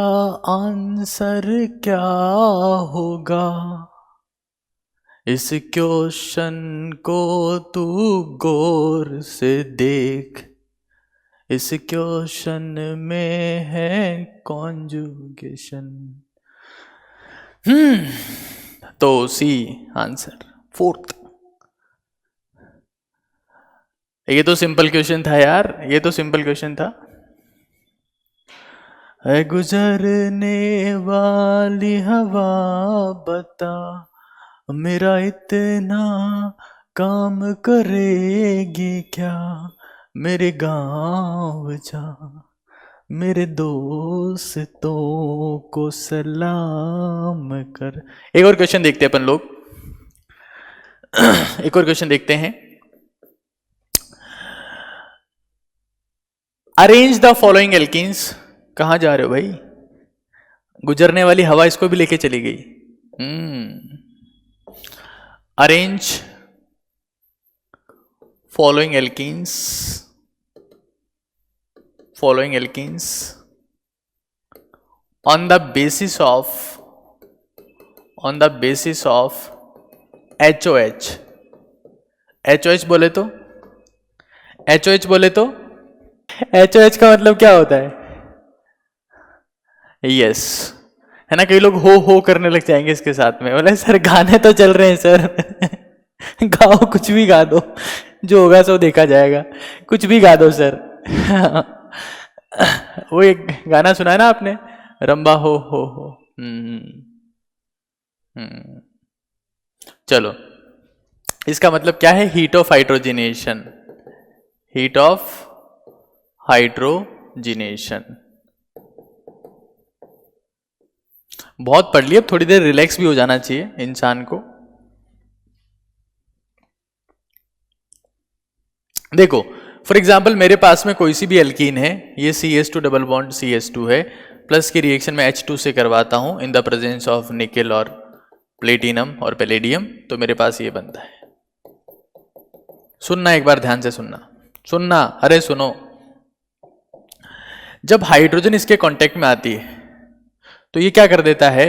आंसर क्या होगा, इस क्वेश्चन को तू गौर से देख, इस क्वेश्चन में है कॉन्जुगेशन। तो सी आंसर फोर्थ। ये तो सिंपल क्वेश्चन था यार, ये तो सिंपल क्वेश्चन था। है गुजरने वाली हवा बता, मेरा इतना काम करेगी क्या, मेरे गांव जा, मेरे दोस्तों को सलाम कर। एक और क्वेश्चन देखते हैं अपन लोग, एक और क्वेश्चन देखते हैं। अरेंज द फॉलोइंग एल्कीन्स, कहां जा रहे हो भाई, गुजरने वाली हवा इसको भी लेके चली गई। Arrange following alkenes, following alkenes on the basis of, on the basis of HOH। HOH बोले तो, HOH बोले तो, HOH का मतलब क्या होता है, यस, है ना। कई लोग हो करने लग जाएंगे इसके साथ में, बोले सर गाने तो चल रहे हैं सर, गाओ कुछ भी गा दो, जो होगा सो देखा जाएगा, कुछ भी गा दो सर। वो एक गाना सुना है ना आपने, रंबा हो। चलो इसका मतलब क्या है, heat of hydrogenation, heat of hydrogenation, बहुत पढ़ लिया, अब थोड़ी देर रिलैक्स भी हो जाना चाहिए इंसान को। देखो फॉर एग्जाम्पल मेरे पास में कोई सी भी एल्कीन है, ये CH2 डबल बॉन्ड CH2 है, प्लस की रिएक्शन में H2 से करवाता हूं in the presence of nickel और प्लेटिनम और पैलेडियम, तो मेरे पास ये बनता है। सुनना एक बार ध्यान से सुनना, अरे सुनो। जब हाइड्रोजन इसके कांटेक्ट में आती है तो ये क्या कर देता है,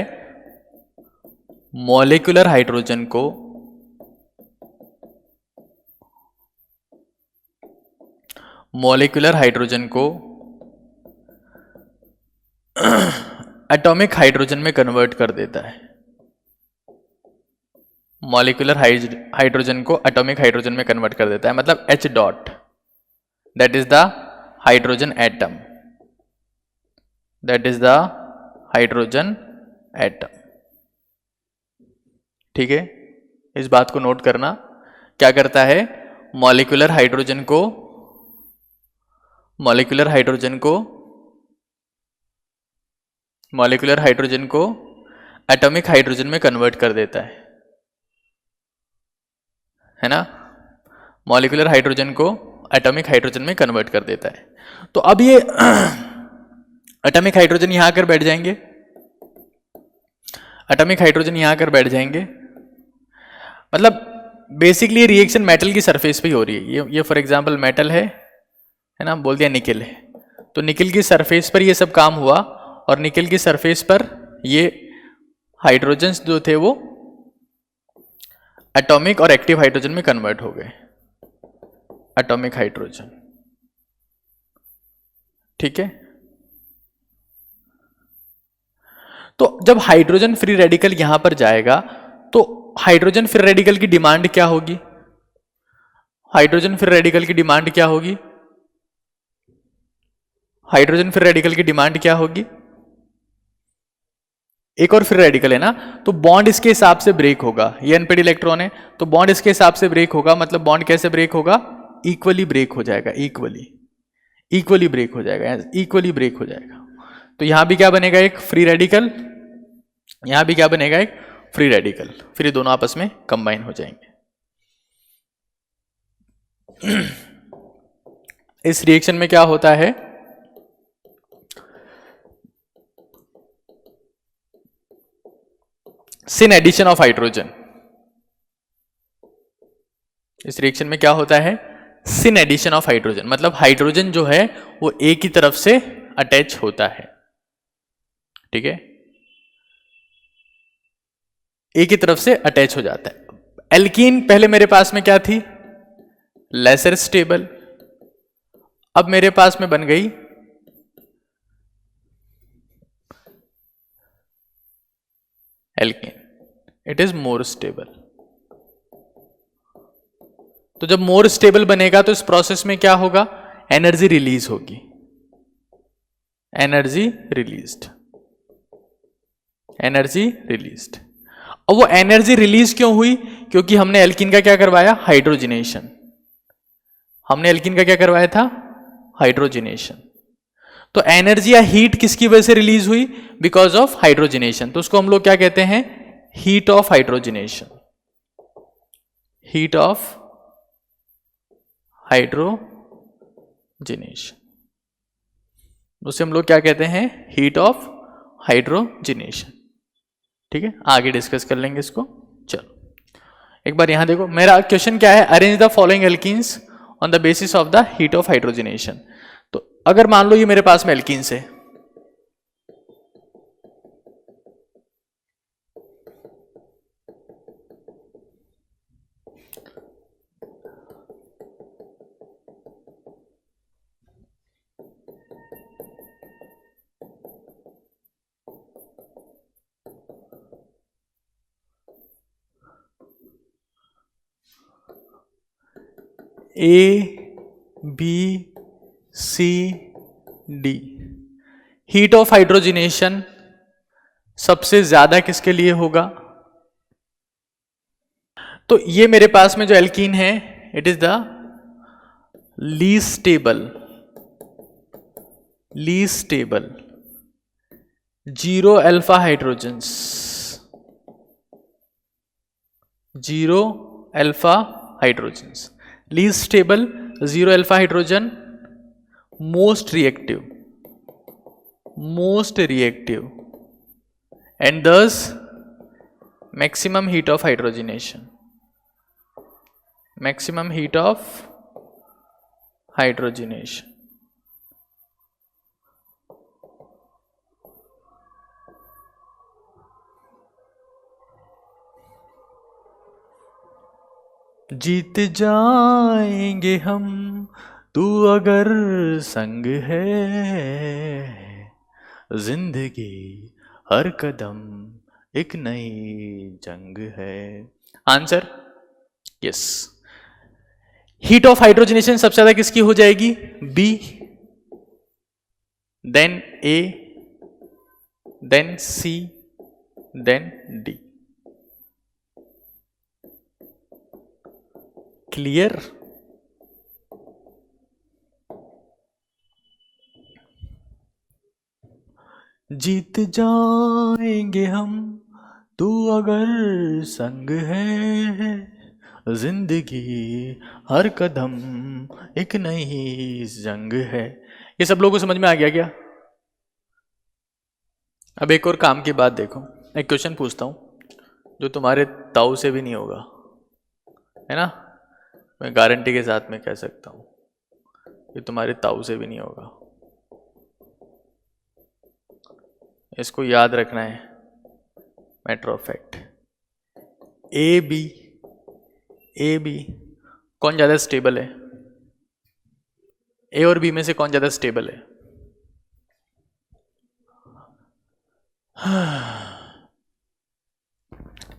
मॉलिक्यूलर हाइड्रोजन को एटॉमिक हाइड्रोजन में कन्वर्ट कर देता है। मॉलिक्यूलर हाइड्रोजन को एटॉमिक हाइड्रोजन में कन्वर्ट कर देता है, मतलब H dot, that is the hydrogen atom, that is the hydrogen atom. ठीक है, इस बात को नोट करना। क्या करता है, मॉलिक्यूलर हाइड्रोजन को एटॉमिक हाइड्रोजन में कन्वर्ट कर देता है ना, मॉलिक्यूलर हाइड्रोजन को एटॉमिक हाइड्रोजन में कन्वर्ट कर देता है। तो अब ये एटॉमिक हाइड्रोजन यहां आकर बैठ जाएंगे, मतलब बेसिकली रिएक्शन मेटल की सरफेस पे ही हो रही है। ये फॉर एग्जांपल मेटल है ना, बोल दिया निकेल है, तो निकेल की सरफेस पर ये सब काम हुआ, और निकेल की सरफेस पर ये हाइड्रोजन्स जो थे वो एटॉमिक और एक्टिव हाइड्रोजन में कन्वर्ट हो गए, एटॉमिक हाइड्रोजन। ठीक है, तो जब हाइड्रोजन फ्री रेडिकल यहां पर जाएगा तो हाइड्रोजन फ्री रेडिकल की डिमांड क्या होगी, हाइड्रोजन फ्री रेडिकल की डिमांड क्या होगी, हाइड्रोजन फ्री रेडिकल की डिमांड क्या होगी, एक और फ्री रेडिकल है ना, तो बॉन्ड इसके हिसाब से ब्रेक होगा। ये अनपेड इलेक्ट्रॉन है तो बॉन्ड इसके हिसाब से ब्रेक होगा, मतलब बॉन्ड कैसे ब्रेक होगा, इक्वली ब्रेक हो जाएगा, इक्वली ब्रेक हो जाएगा, इक्वली ब्रेक हो जाएगा। तो यहां भी क्या बनेगा, एक फ्री रेडिकल, यहां भी क्या बनेगा, एक फ्री रेडिकल, फिर ये दोनों आपस में कंबाइन हो जाएंगे। इस रिएक्शन में क्या होता है, सिन एडिशन ऑफ हाइड्रोजन। इस रिएक्शन में क्या होता है, सिन एडिशन ऑफ हाइड्रोजन, मतलब हाइड्रोजन जो है वो एक ही तरफ से अटैच होता है। ठीक है, एक ही तरफ से अटैच हो जाता है। एल्कीन पहले मेरे पास में क्या थी, लेसर स्टेबल, अब मेरे पास में बन गई alkene, it is more stable. तो जब मोर स्टेबल बनेगा तो इस प्रोसेस में क्या होगा, एनर्जी रिलीज होगी, एनर्जी रिलीज्ड। अब वो एनर्जी रिलीज क्यों हुई, क्योंकि हमने एल्कीन का क्या करवाया, हाइड्रोजिनेशन, हमने एल्कीन का क्या करवाया था, हाइड्रोजिनेशन। तो एनर्जी या हीट किसकी वजह से रिलीज हुई, बिकॉज ऑफ हाइड्रोजिनेशन। तो उसको हम लोग क्या कहते हैं, heat of hydrogenation, heat of hydrogenation, उसे हम लोग क्या कहते हैं, हीट ऑफ हाइड्रोजिनेशन। ठीक है, आगे डिस्कस कर लेंगे इसको। चलो एक बार यहां देखो, मेरा क्वेश्चन क्या है, arrange the following alkenes on the basis of the heat of hydrogenation. तो अगर मान लो ये मेरे पास में एल्कीन्स है, A B C D, heat of hydrogenation सबसे ज्यादा किसके लिए होगा, तो ये मेरे पास में जो एल्कीन है it is the least stable zero alpha hydrogens, zero alpha hydrogens, least stable, zero alpha hydrogen, most reactive and thus maximum heat of hydrogenation, maximum heat of hydrogenation. जीत जाएंगे हम तू अगर संग है, जिंदगी हर कदम एक नई जंग है। Answer yes. Heat of hydrogenation सबसे ज्यादा किसकी हो जाएगी? बी, देन ए, देन सी, देन डी। क्लियर? जीत जाएंगे हम तू अगर संग है, जिंदगी हर कदम एक नई जंग है। ये सब लोगों को समझ में आ गया क्या? अब एक और काम की बात देखो, एक क्वेश्चन पूछता हूं जो तुम्हारे ताऊ से भी नहीं होगा, है ना? मैं गारंटी के साथ में कह सकता हूं कि तुम्हारे ताऊ से भी नहीं होगा। इसको याद रखना है, matter of fact. A B कौन ज्यादा स्टेबल है? ए और बी में से कौन ज्यादा स्टेबल है?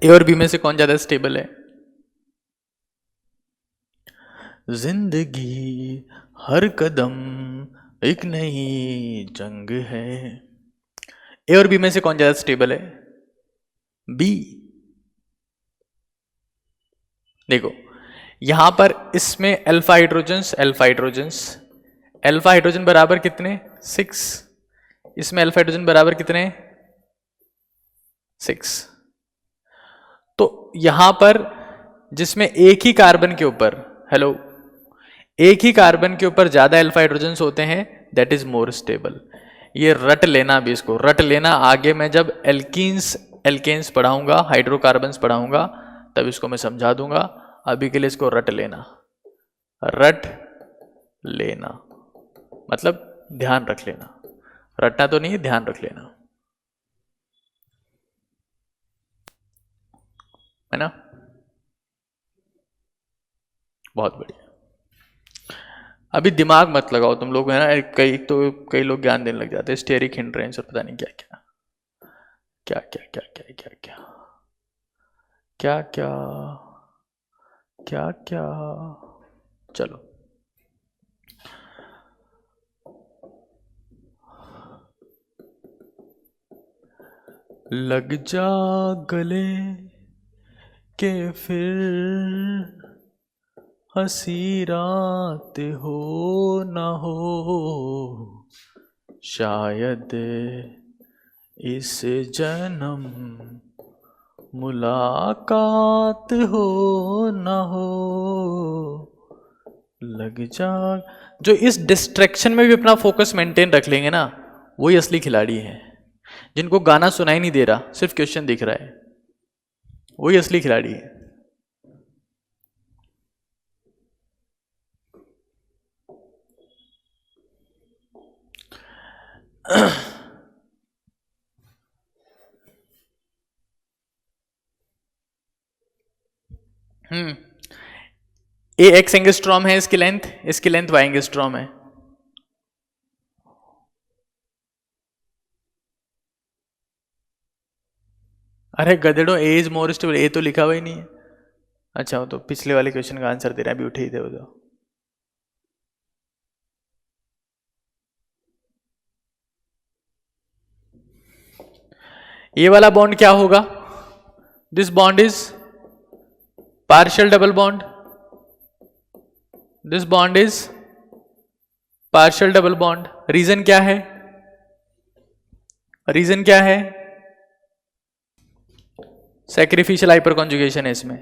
ए और बी में से कौन ज्यादा स्टेबल है? जिंदगी हर कदम एक नई जंग है। ए और बी में से कौन ज्यादा स्टेबल है? बी। देखो यहां पर इसमें अल्फा हाइड्रोजन बराबर कितने? 6। इसमें अल्फा हाइड्रोजन बराबर कितने? 6। तो यहां पर जिसमें एक ही कार्बन के ऊपर, हेलो, एक ही कार्बन के ऊपर ज्यादा अल्फा हाइड्रोजन्स होते हैं, दैट इज मोर स्टेबल। ये रट लेना, भी इसको रट लेना। आगे मैं जब एल्केन्स पढ़ाऊंगा, हाइड्रोकार्बन्स पढ़ाऊंगा, तब इसको मैं समझा दूंगा। अभी के लिए इसको रट लेना मतलब ध्यान रख लेना। रटना तो नहीं है, ध्यान रख लेना, है ना? बहुत बढ़िया। अभी दिमाग मत लगाओ तुम लोग, है ना? कई लोग ज्ञान देने लग जाते हैं, स्टेरिक हिंड्रेंस और पता नहीं क्या क्या क्या क्या क्या क्या क्या क्या क्या क्या क्या क्या। चलो लग जा गले के फिर हंसी रात हो ना हो, शायद इस जन्म मुलाकात हो ना हो। लग जा। जो इस डिस्ट्रैक्शन में भी अपना फोकस मेंटेन रख लेंगे ना, वही असली खिलाड़ी हैं। जिनको गाना सुनाई नहीं दे रहा, सिर्फ क्वेश्चन दिख रहा है, वही असली खिलाड़ी है। ए एक्स एंगस्ट्रॉम है इसकी लेंथ वाई एंगस्ट्रॉम है। अरे गधेड़ो, ए इज मोर स्टेबल, ए तो लिखा हुआ ही नहीं है। अच्छा, वो तो पिछले वाले क्वेश्चन का आंसर दे रहा है, अभी उठे ही दे दो। ये वाला बॉन्ड क्या होगा? This bond is partial double bond, this bond is partial double bond. Reason क्या है? रीजन क्या है? सैक्रिफिशियल हाइपर कॉन्जुगेशन है इसमें।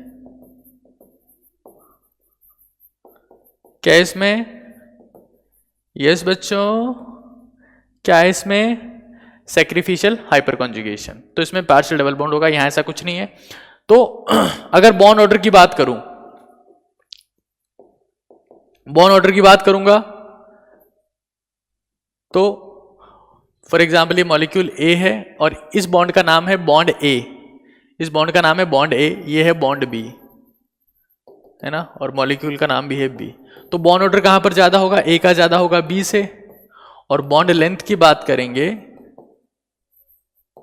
क्या है इसमें? यस बच्चों, क्या है इसमें? Sacrificial hyper conjugation. तो इसमें पार्शियल डबल बॉन्ड होगा, यहां ऐसा कुछ नहीं है। तो अगर बॉन्ड ऑर्डर की बात करूं, बॉन्ड ऑर्डर की बात करूंगा तो फॉर एग्जाम्पल ये मॉलिक्यूल ए है और इस बॉन्ड का नाम है बॉन्ड ए, इस बॉन्ड का नाम है बॉन्ड ए, ये है बॉन्ड बी, है ना, और मॉलिक्यूल का नाम भी है बी। तो बॉन्ड ऑर्डर कहां पर ज्यादा होगा? ए का ज्यादा होगा बी से। और बॉन्ड लेंथ की बात करेंगे,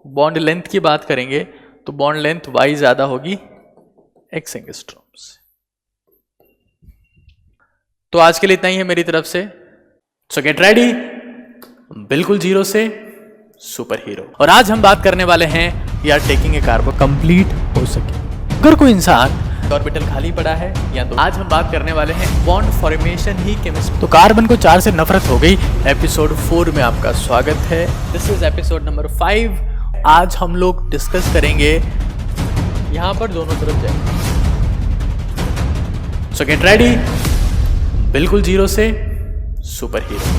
बॉन्ड लेंथ की बात करेंगे तो बॉन्ड लेंथ वाई ज्यादा होगी एक्स एंगस्ट्रॉम से। तो आज के लिए इतना ही है मेरी तरफ से। सो गेट रेडी, बिल्कुल जीरो से सुपर हीरो। और आज हम बात करने वाले हैं यार टेकिंग ए कार्बन कंप्लीट हो सके। अगर कोई इंसान ऑर्बिटल खाली पड़ा है या तो आज हम बात करने वाले हैं बॉन्ड फॉर्मेशन ही केमिस्ट्री। तो कार्बन को 4 से नफरत हो गई। एपिसोड 4 में आपका स्वागत है। This is episode number 5। आज हम लोग डिस्कस करेंगे, यहां पर दोनों तरफ जाएंगे। सो गेट रेडी, बिल्कुल जीरो से सुपर हीरो।